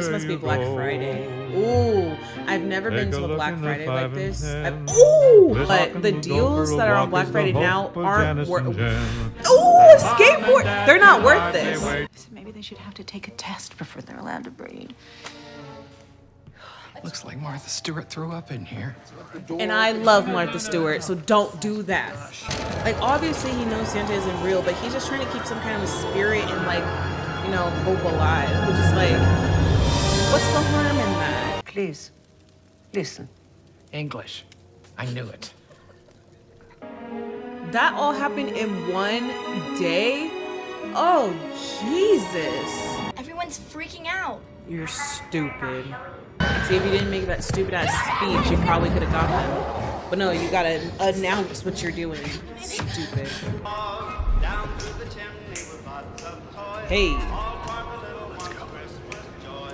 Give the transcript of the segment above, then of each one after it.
this must be Black Friday. Ooh, I've never been to a Black Friday like this. Ooh, but the deals that are on Black Friday now aren't worth. Ooh, skateboard! They're not worth this. So maybe they should have to take a test before they're allowed to breed. Looks like Martha Stewart threw up in here. And I love Martha Stewart, so don't do that. Like, obviously he knows Santa isn't real, but he's just trying to keep some kind of spirit and, like, you know, hope alive. Which is like, what's the harm in that? Please, listen. English. I knew it. That all happened in one day? Oh, Jesus. Everyone's freaking out. You're stupid. See, if you didn't make that stupid ass speech, you probably could have got them. But no, you gotta announce what you're doing. Stupid. Hey.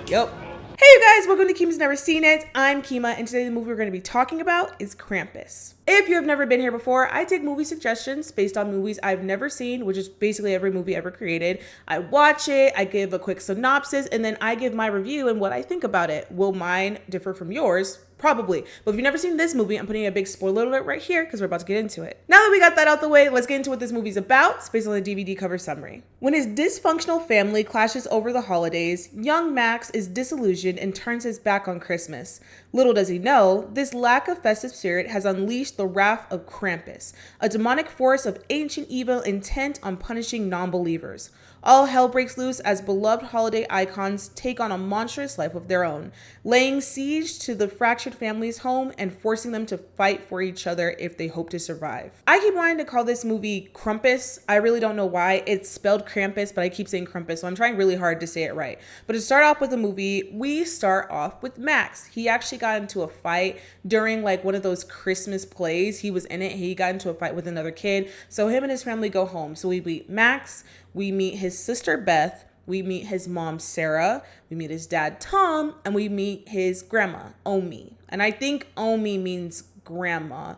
Yep. Hey you guys, welcome to Kima's Never Seen It. I'm Kima, and today the movie we're going to be talking about is Krampus. If you have never been here before, I take movie suggestions based on movies I've never seen, which is basically every movie ever created. I watch it, I give a quick synopsis, and then I give my review and what I think about it. Will mine differ from yours? Probably. But if you've never seen this movie, I'm putting a big spoiler alert right here because we're about to get into it. Now that we got that out the way, let's get into what this movie's about. It's based on the DVD cover summary. When his dysfunctional family clashes over the holidays, young Max is disillusioned and turns his back on Christmas. Little does he know, this lack of festive spirit has unleashed the wrath of Krampus, a demonic force of ancient evil intent on punishing non-believers. All hell breaks loose as beloved holiday icons take on a monstrous life of their own, laying siege to the fractured family's home and forcing them to fight for each other if they hope to survive. I keep wanting to call this movie Krampus. I really don't know why. It's spelled Krampus, but I keep saying Krampus, so I'm trying really hard to say it right. But to start off with the movie, we start off with Max. He actually got into a fight during like one of those Christmas plays. He was in it. He got into a fight with another kid. So him and his family go home. So we meet Max. We meet his sister Beth, we meet his mom Sarah, we meet his dad Tom, and we meet his grandma Omi. And I think Omi means grandma,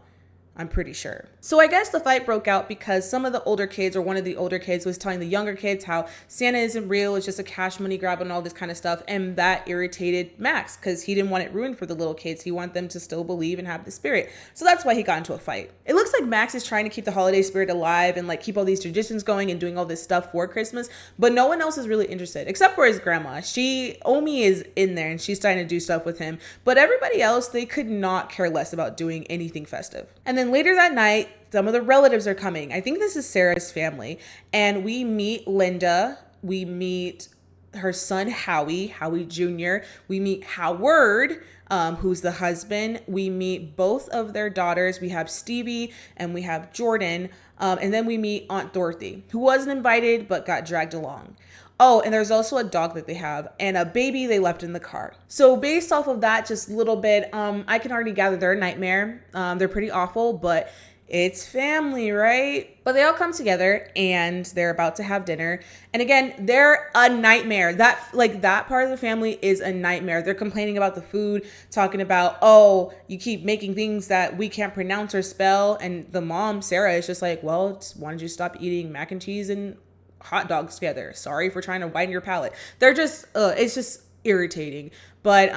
I'm pretty sure. So I guess the fight broke out because some of the older kids, or one of the older kids, was telling the younger kids how Santa isn't real, it's just a cash money grab and all this kind of stuff. And that irritated Max because he didn't want it ruined for the little kids. He wanted them to still believe and have the spirit. So that's why he got into a fight. It looks like Max is trying to keep the holiday spirit alive and like keep all these traditions going and doing all this stuff for Christmas, but no one else is really interested except for his grandma. Omi is in there and she's starting to do stuff with him, but everybody else, they could not care less about doing anything festive. And then later that night, some of the relatives are coming. I think this is Sarah's family. And we meet Linda. We meet her son, Howie Jr. We meet Howard, who's the husband. We meet both of their daughters. We have Stevie and we have Jordan. And then we meet Aunt Dorothy, who wasn't invited but got dragged along. Oh, and there's also a dog that they have and a baby they left in the car. So based off of that, just a little bit, I can already gather they're a nightmare. They're pretty awful, but it's family, right? But they all come together and they're about to have dinner. And again, they're a nightmare. That part of the family is a nightmare. They're complaining about the food, talking about, oh, you keep making things that we can't pronounce or spell. And the mom, Sarah, is just like, well, why don't you stop eating mac and cheese and hot dogs together? Sorry for trying to widen your palate. They're just, it's just irritating. But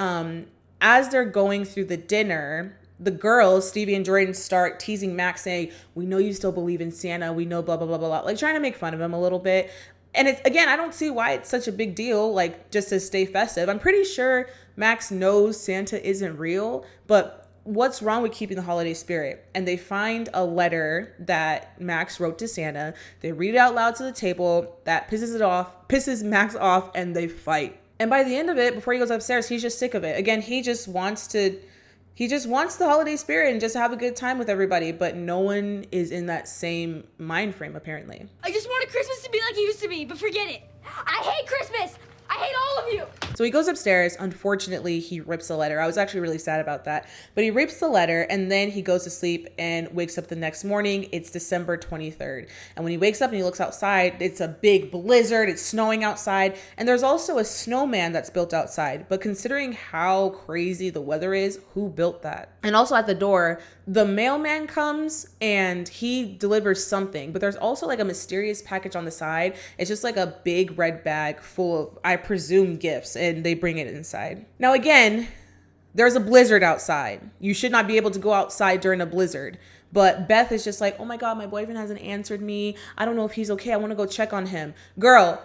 as they're going through the dinner, the girls, Stevie and Jordan, start teasing Max, saying, we know you still believe in Santa. We know blah, blah, blah, blah, blah. Like trying to make fun of him a little bit. And it's, again, I don't see why it's such a big deal, like just to stay festive. I'm pretty sure Max knows Santa isn't real, but what's wrong with keeping the holiday spirit? And they find a letter that Max wrote to Santa. They read it out loud to the table. That pisses Max off, and they fight. And by the end of it, before he goes upstairs, he's just sick of it. Again, he just wants the holiday spirit and just have a good time with everybody, but no one is in that same mind frame, apparently. I just wanted Christmas to be like it used to be, but forget it. I hate Christmas. I hate all of you. So he goes upstairs. Unfortunately, he rips the letter. I was actually really sad about that. But he rips the letter and then he goes to sleep and wakes up the next morning. It's December 23rd. And when he wakes up and he looks outside, it's a big blizzard. It's snowing outside. And there's also a snowman that's built outside. But considering how crazy the weather is, who built that? And also at the door, the mailman comes and he delivers something. But there's also like a mysterious package on the side. It's just like a big red bag full of, I presume, gifts. and they bring it inside. Now again, there's a blizzard outside. You should not be able to go outside during a blizzard. But Beth is just like, oh my God, my boyfriend hasn't answered me. I don't know if he's okay. I want to go check on him. Girl,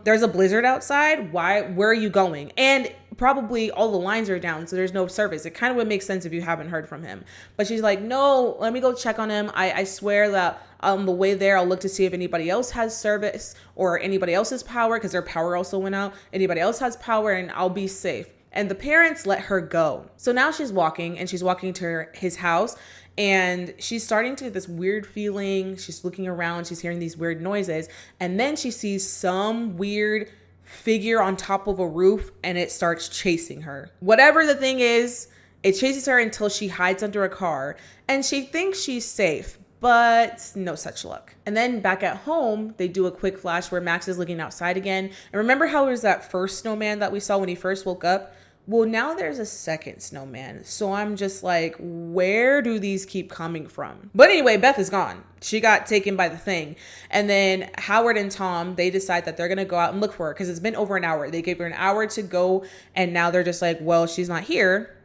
there's a blizzard outside. Where are you going? And probably all the lines are down, so there's no service. It kind of would make sense if you haven't heard from him. But she's like, no, let me go check on him. I swear that on the way there, I'll look to see if anybody else has service or anybody else's power, because their power also went out. Anybody else has power, and I'll be safe. And the parents let her go. So now she's walking to his house, and she's starting to get this weird feeling. She's looking around, she's hearing these weird noises, and then she sees some weird figure on top of a roof, and it starts chasing her. Whatever the thing is, it chases her until she hides under a car, and she thinks she's safe, but no such luck. And then back at home, they do a quick flash where Max is looking outside again. And remember how it was that first snowman that we saw when he first woke up? Well, now there's a second snowman. So I'm just like, where do these keep coming from? But anyway, Beth is gone. She got taken by the thing. And then Howard and Tom, they decide that they're going to go out and look for her because it's been over an hour. They gave her an hour to go. And now they're just like, well, she's not here.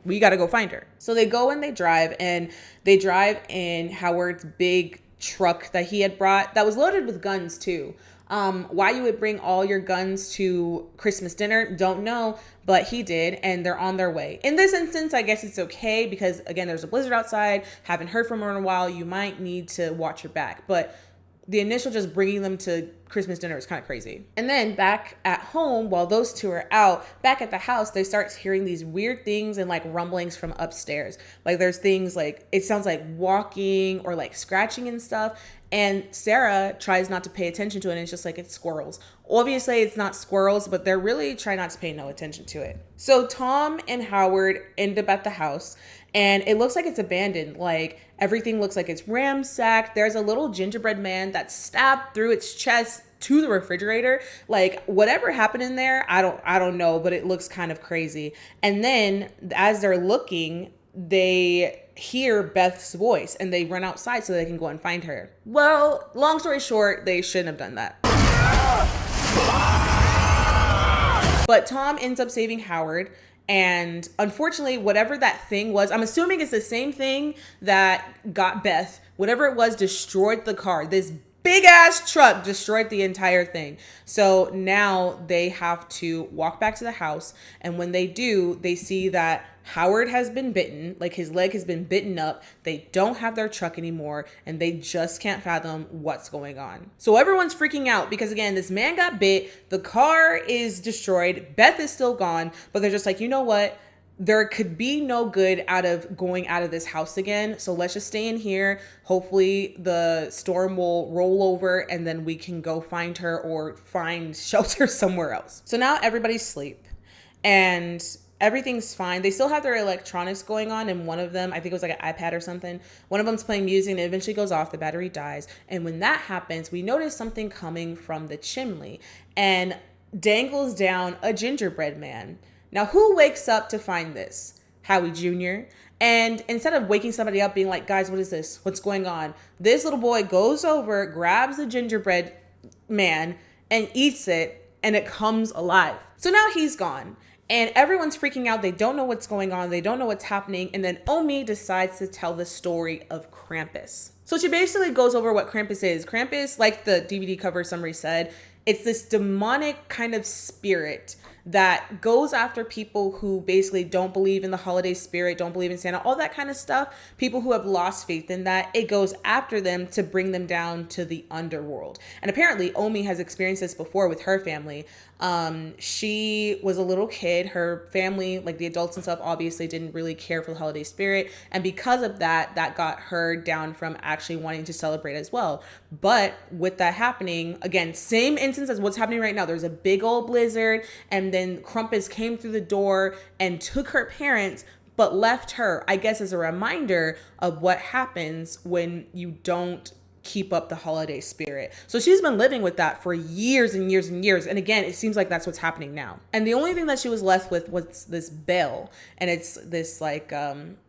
We got to go find her. So they go and they drive in Howard's big truck that he had brought that was loaded with guns too. Why you would bring all your guns to Christmas dinner, don't know, but he did, and they're on their way. In this instance, I guess it's okay because, again, there's a blizzard outside. Haven't heard from her in a while. You might need to watch your back, but the initial just bringing them to Christmas dinner is kind of crazy. And then back at home, while those two are out, back at the house, they start hearing these weird things and like rumblings from upstairs. Like there's things like, it sounds like walking or like scratching and stuff. And Sarah tries not to pay attention to it. And it's just like, it's squirrels. Obviously it's not squirrels, but they're really trying not to pay no attention to it. So Tom and Howard end up at the house, and it looks like it's abandoned. Like everything looks like it's ransacked. There's a little gingerbread man that's stabbed through its chest to the refrigerator. Like whatever happened in there, I don't know, but it looks kind of crazy. And then as they're looking, they hear Beth's voice and they run outside so they can go and find her. Well, long story short, they shouldn't have done that. But Tom ends up saving Howard. And unfortunately, whatever that thing was, I'm assuming it's the same thing that got Beth. Whatever it was destroyed the car. This big ass truck destroyed the entire thing. So now they have to walk back to the house. And when they do, they see that Howard has been bitten, like his leg has been bitten up. They don't have their truck anymore, and they just can't fathom what's going on. So everyone's freaking out because, again, this man got bit, the car is destroyed, Beth is still gone, but they're just like, you know what? There could be no good out of going out of this house again. So let's just stay in here. Hopefully the storm will roll over and then we can go find her or find shelter somewhere else. So now everybody's asleep and everything's fine. They still have their electronics going on, and one of them, I think it was like an iPad or something, one of them's playing music and it eventually goes off, the battery dies. And when that happens, we notice something coming from the chimney and dangles down a gingerbread man. Now, who wakes up to find this? Howie Jr. And instead of waking somebody up being like, guys, what is this? What's going on? This little boy goes over, grabs the gingerbread man and eats it, and it comes alive. So now he's gone. And everyone's freaking out. They don't know what's going on. They don't know what's happening. And then Omi decides to tell the story of Krampus. So she basically goes over what Krampus is. Krampus, like the DVD cover summary said, it's this demonic kind of spirit that goes after people who basically don't believe in the holiday spirit, don't believe in Santa, all that kind of stuff. People who have lost faith in that, it goes after them to bring them down to the underworld. And apparently Omi has experienced this before with her family. She was a little kid. Her family, like the adults and stuff, obviously didn't really care for the holiday spirit. And because of that, that got her down from actually wanting to celebrate as well. But with that happening, again, same instance as what's happening right now. There's a big old blizzard, and then Krampus came through the door and took her parents, but left her, I guess, as a reminder of what happens when you don't keep up the holiday spirit. So she's been living with that for years and years and years. And again, it seems like that's what's happening now. And the only thing that she was left with was this bell. And it's this like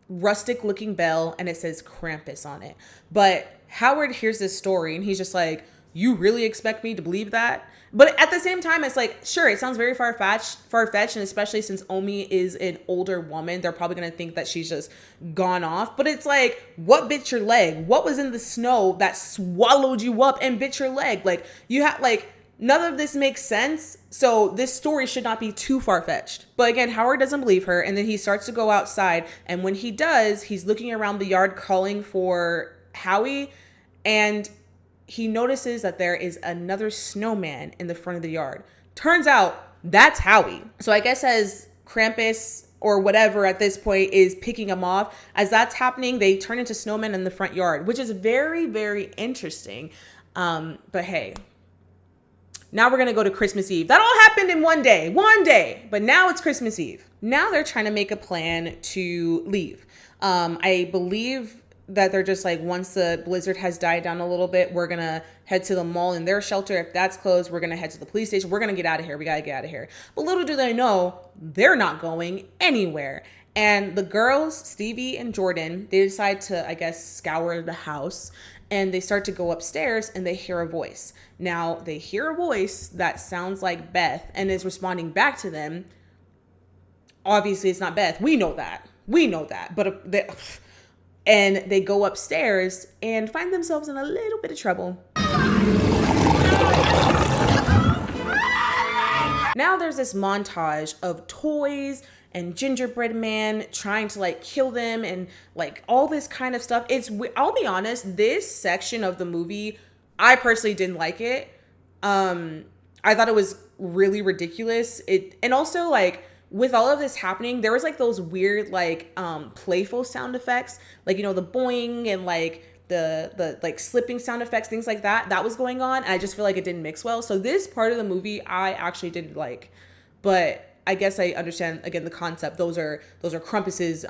rustic looking bell, and it says Krampus on it. But Howard hears this story and he's just like, You really expect me to believe that? But at the same time, it's like, sure, it sounds very far-fetched, and especially since Omi is an older woman, they're probably going to think that she's just gone off. But it's like, what bit your leg? What was in the snow that swallowed you up and bit your leg? Like, you have, like, none of this makes sense. So this story should not be too far-fetched. But again, Howard doesn't believe her, and then he starts to go outside. And when he does, he's looking around the yard calling for Howie, and he notices that there is another snowman in the front of the yard. Turns out that's Howie. So I guess as Krampus or whatever at this point is picking him off, as that's happening, they turn into snowmen in the front yard, which is very, very interesting. But hey, now we're going to go to Christmas Eve. That all happened in one day, but now it's Christmas Eve. Now they're trying to make a plan to leave. I believe that they're just like, once the blizzard has died down a little bit, we're gonna head to the mall in their shelter. If that's closed, we're gonna head to the police station. We're gonna get out of here. We gotta get out of here. But little do they know, they're not going anywhere. And the girls, Stevie and Jordan, they decide to, I guess, scour the house, and they start to go upstairs, and they hear a voice. Now they hear a voice that sounds like Beth and is responding back to them. Obviously it's not Beth. We know that, but and they go upstairs and find themselves in a little bit of trouble. Now there's this montage of toys and gingerbread man trying to like kill them and like all this kind of stuff. I'll be honest, this section of the movie, I personally didn't like it. I thought it was really ridiculous. And also like, with all of this happening, there was like those weird like playful sound effects, like, you know, the boing and like the like slipping sound effects, things like that was going on, and I just feel like it didn't mix well. So this part of the movie I actually didn't like, but I guess I understand again the concept. Those are Krampus's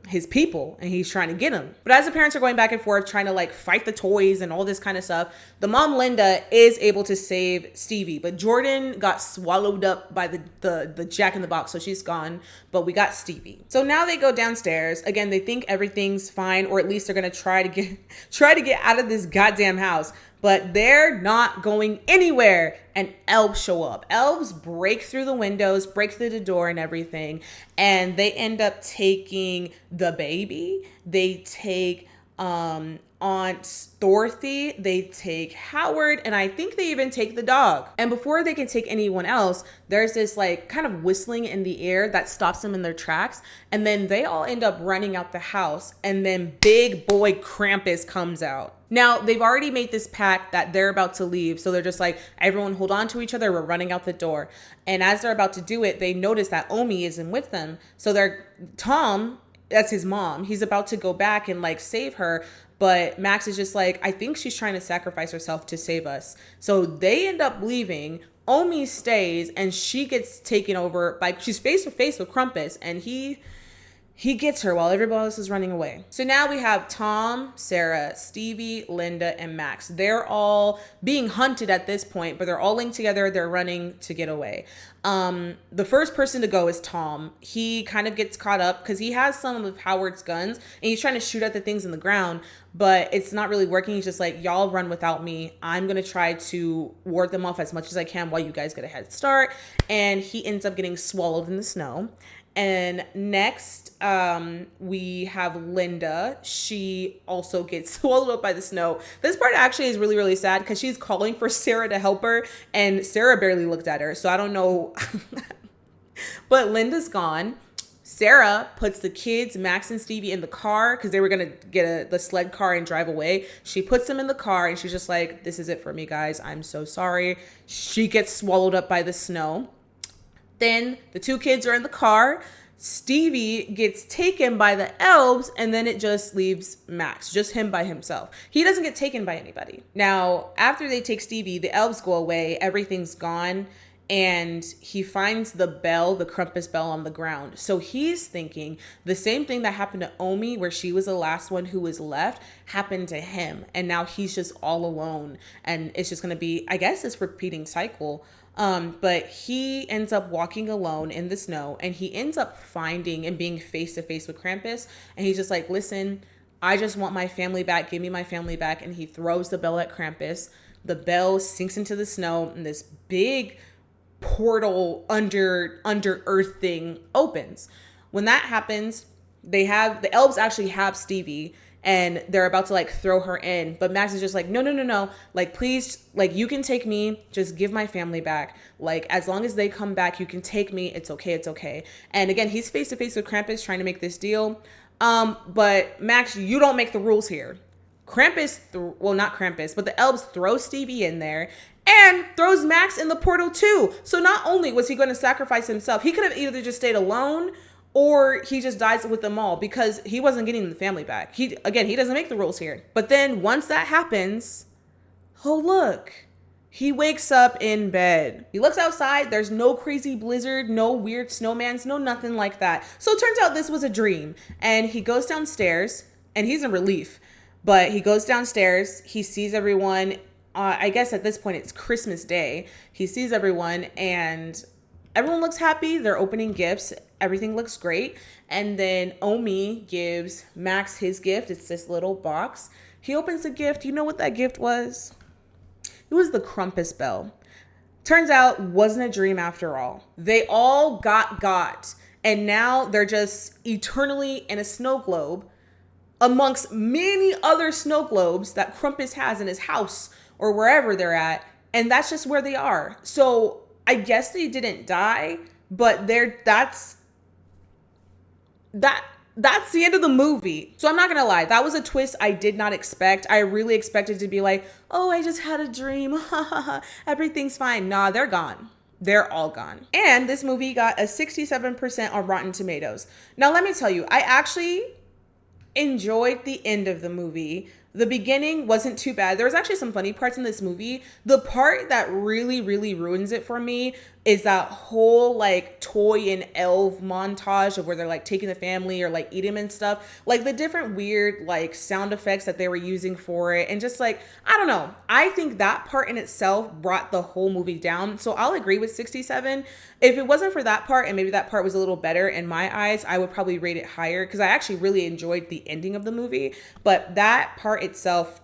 his people, and he's trying to get them. But as the parents are going back and forth trying to like fight the toys and all this kind of stuff, the mom Linda is able to save Stevie, but Jordan got swallowed up by the Jack in the Box, so she's gone. But we got Stevie. So now they go downstairs again. They think everything's fine, or at least they're gonna try to get out of this goddamn house. But they're not going anywhere, and elves show up. Elves break through the windows, break through the door and everything, and they end up taking the baby. They take Aunt Dorothy, they take Howard, and I think they even take the dog. And before they can take anyone else, there's this like kind of whistling in the air that stops them in their tracks, and then they all end up running out the house, and then big boy Krampus comes out. Now, they've already made this pact that they're about to leave, so they're just like, everyone hold on to each other, we're running out the door. And as they're about to do it, they notice that Omi isn't with them. So Tom, that's his mom, he's about to go back and like save her, but Max is just like, I think she's trying to sacrifice herself to save us. So they end up leaving. Omi stays, and she gets taken over by, she's face to face with Krampus, and he gets her while everybody else is running away. So now we have Tom, Sarah, Stevie, Linda, and Max. They're all being hunted at this point, but they're all linked together. They're running to get away. The first person to go is Tom. He kind of gets caught up because he has some of Howard's guns, and he's trying to shoot at the things in the ground, but it's not really working. He's just like, y'all run without me. I'm going to try to ward them off as much as I can while you guys get a head start. And he ends up getting swallowed in the snow. And next, we have Linda. She also gets swallowed up by the snow. This part actually is really, really sad because she's calling for Sarah to help her, and Sarah barely looked at her. So I don't know. But Linda's gone. Sarah puts the kids, Max and Stevie, in the car because they were going to get the sled car and drive away. She puts them in the car, and she's just like, this is it for me, guys. I'm so sorry. She gets swallowed up by the snow. Then the two kids are in the car. Stevie gets taken by the elves, and then it just leaves Max, just him by himself. He doesn't get taken by anybody. Now, after they take Stevie, the elves go away, everything's gone, and he finds the bell, the Krampus bell, on the ground. So he's thinking the same thing that happened to Omi, where she was the last one who was left, happened to him. And now he's just all alone, and it's just going to be, I guess, this repeating cycle. But he ends up walking alone in the snow, and he ends up finding and being face to face with Krampus. And he's just like, listen, I just want my family back. Give me my family back. And he throws the bell at Krampus. the bell sinks into the snow, and this big portal under earth thing opens. When that happens, the elves actually have Stevie, and they're about to like throw her in, but Max is just like, no, like, please, like, you can take me, just give my family back, like, as long as they come back, you can take me, it's okay. And again, he's face to face with Krampus trying to make this deal, but Max, you don't make the rules here. Krampus, well, not Krampus, but the elves throw Stevie in there and throws Max in the portal too. So not only was he going to sacrifice himself, he could have either just stayed alone or he just dies with them all, because he wasn't getting the family back. He doesn't make the rules here. But then once that happens, oh look, he wakes up in bed. He looks outside. There's no crazy blizzard, no weird snowmans, no nothing like that. So it turns out this was a dream. And he goes downstairs, and he's in relief. But he goes downstairs. He sees everyone. I guess at this point it's Christmas Day. He sees everyone, and everyone looks happy. They're opening gifts. Everything looks great. And then Omi gives Max his gift. It's this little box. He opens the gift. You know what that gift was? It was the Krampus bell. Turns out, wasn't a dream after all. They all got. And now they're just eternally in a snow globe amongst many other snow globes that Krampus has in his house or wherever they're at. And that's just where they are. So I guess they didn't die, but that's the end of the movie. So I'm not gonna lie, that was a twist I did not expect. I really expected to be like, oh, I just had a dream. Everything's fine. Nah, they're gone. They're all gone. And this movie got a 67% on Rotten Tomatoes. Now, let me tell you, I actually enjoyed the end of the movie. The beginning wasn't too bad. There was actually some funny parts in this movie. The part that really, really ruins it for me is that whole like toy and elf montage of where they're like taking the family or like eating and stuff. Like the different weird like sound effects that they were using for it. And just like, I don't know. I think that part in itself brought the whole movie down. So I'll agree with 67. If it wasn't for that part, and maybe that part was a little better in my eyes, I would probably rate it higher, because I actually really enjoyed the ending of the movie. But that part itself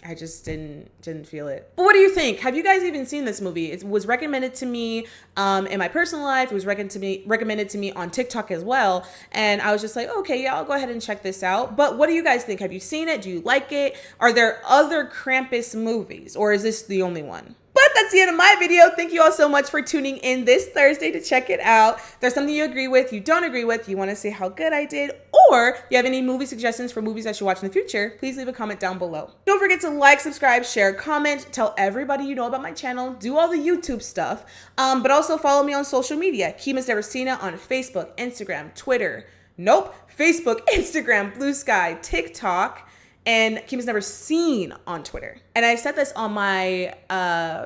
I just didn't feel it. But what do you think? Have you guys even seen this movie? It was recommended to me in my personal life. It was recommended to me on TikTok as well. And I was just like, okay, yeah, I'll go ahead and check this out. But what do you guys think? Have you seen it? Do you like it? Are there other Krampus movies, or is this the only one? But that's the end of my video. Thank you all so much for tuning in this Thursday to check it out. If there's something you agree with, you don't agree with, you want to see how good I did, or you have any movie suggestions for movies I should watch in the future, please leave a comment down below. Don't forget to like, subscribe, share, comment, tell everybody you know about my channel, do all the YouTube stuff, but also follow me on social media. Kima's Never Seen It on Facebook, Instagram, Twitter. Nope. Facebook, Instagram, Blue Sky, TikTok, and Kima's Never Seen on Twitter. And I said this on my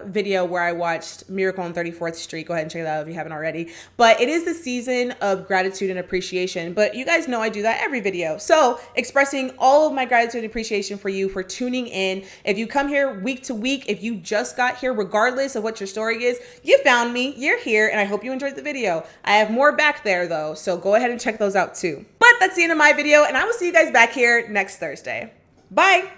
video where I watched Miracle on 34th Street. Go ahead and check that out if you haven't already. But it is the season of gratitude and appreciation. But you guys know I do that every video. So expressing all of my gratitude and appreciation for you for tuning in. If you come here week to week, if you just got here, regardless of what your story is, you found me, you're here, and I hope you enjoyed the video. I have more back there though, so go ahead and check those out too. But that's the end of my video, and I will see you guys back here next Thursday. Bye.